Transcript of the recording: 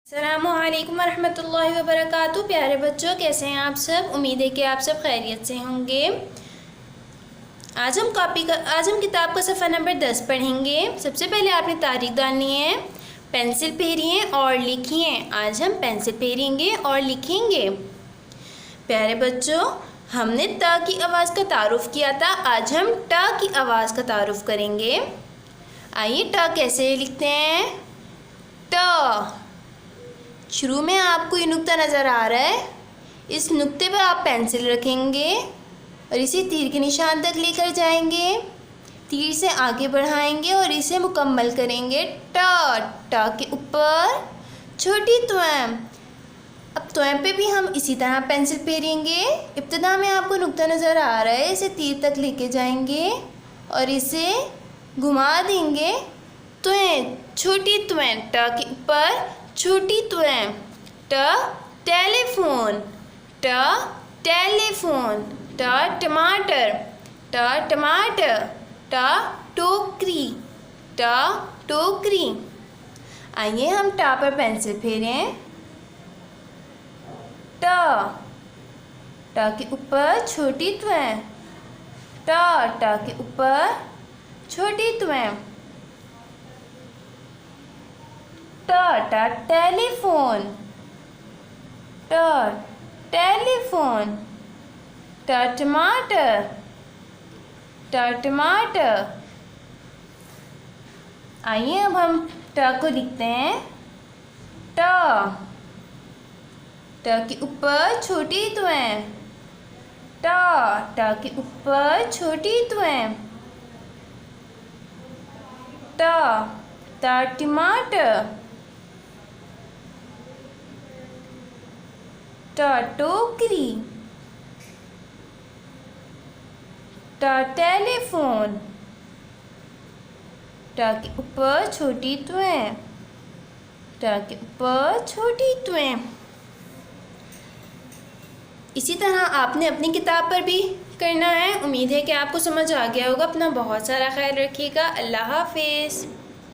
अस्सलामुअलैकुम वरहमतुल्लाहि वबरकातुहू। प्यारे बच्चों, कैसे हैं आप सब? उम्मीद है कि आप सब खैरियत से होंगे। आज हम किताब का सफ़ा नंबर 10 पढ़ेंगे। सबसे पहले आपने तारीख डालनी है, पेंसिल फेरिए और लिखिए। आज हम पेंसिल फेरेंगे और लिखेंगे। प्यारे बच्चों, हमने त की आवाज़ का तारुफ़ किया था, आज हम ट की आवाज़ का तारुफ़ करेंगे। आइए, ट कैसे लिखते हैं? ट। शुरू में आपको ये नुक्ता नज़र आ रहा है, इस नुक्ते पर आप पेंसिल रखेंगे और इसे तीर के निशान तक लेकर जाएंगे। तीर से आगे बढ़ाएंगे और इसे मुकम्मल करेंगे। ट। ट के ऊपर छोटी त्वम। अब त्वम पे भी हम इसी तरह पेंसिल फेरेंगे। इब्तिदा में आपको नुक्ता नज़र आ रहा है, इसे तीर तक लेके जाएंगे और इसे घुमा देंगे। त्वम, छोटी त्वम। ट के ऊपर छोटी त्वम। ट टेलीफोन। ट टेलीफोन। ट टमाटर। ट टमाटर। ट टोकरी। ट टोकरी। आइए हम ट पर पेंसिल फेरें। ट। ट के ऊपर छोटी त्वम। ट। ट के ऊपर छोटी त्वम। ट टेलीफोन। ट टेलीफोन। ट टमाटर। ट टमाटर। आइए अब हम ट को लिखते हैं। ट। ट के ऊपर छोटी त्वम। ट। ट के ऊपर छोटी त्वम। ट। ट टमाटर। ट टोकरी। ट टेलीफोन। ट के ऊपर छोटी त्वम। ट के ऊपर छोटी त्वम। इसी तरह आपने अपनी किताब पर भी करना है। उम्मीद है कि आपको समझ आ गया होगा। अपना बहुत सारा ख्याल रखिएगा। अल्लाह हाफिज़।